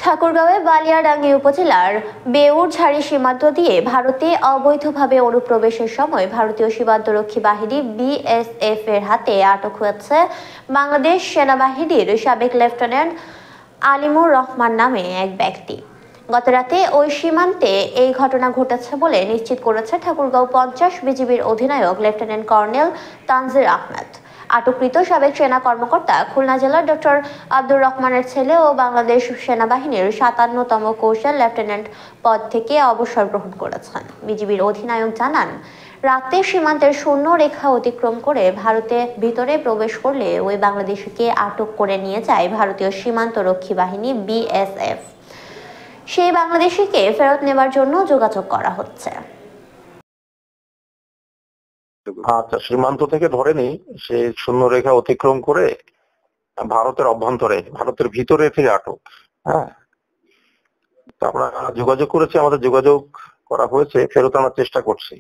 ঠাকুরগাঁওয়ে বালিয়াডাঙ্গি উপজেলার বেউরঝাড়ি সীমান্ত দিয়ে ভারতে অবৈধভাবে অনুপ্রবেশের সময় ভারতীয় সীমান্তরক্ষী বাহিনী বিএসএফ এর হাতে আটক হয়েছে বাংলাদেশ সেনাবাহিনীর সাবেক লেফটেন্যান্ট আলিমুর রহমান নামে এক ব্যক্তি। গতরাতে ওই সীমান্তে এই ঘটনা ঘটেছে বলে নিশ্চিত করেছে ঠাকুরগাঁও 50 বিজিবির অধিনায়ক লেফটেন্যান্ট কর্নেল তানজির আহমেদ। আটককৃত সাবেক সেনা কর্মকর্তা খুলনা জেলার ডক্টর আব্দুর রহমানের ছেলে ও বাংলাদেশ সেনাবাহিনীর 57তম কৌশল লেফটেন্যান্ট পদ থেকে অবসর গ্রহণ করেছেন। বিজিবির অধিনায়ক জানান, রাতে সীমান্তের শূন্য রেখা অতিক্রম করে ভারতে ভিতরে প্রবেশ করলে ওই বাংলাদেশিকে আটক করে নিয়ে যায় ভারতীয় সীমান্তরক্ষী বাহিনী বিএসএফ। সেই বাংলাদেশিকে ফেরত নেবার জন্য যোগাযোগ করা হচ্ছে। আচ্ছা, সীমান্ত থেকে ধরেনি, সে শূন্য রেখা অতিক্রম করে ভারতের অভ্যন্তরে, ভারতের ভিতরে থেকে আটক। হ্যাঁ, আমরা যোগাযোগ করেছি, আমাদের যোগাযোগ করা হয়েছে, ফেরত আনার চেষ্টা করছি।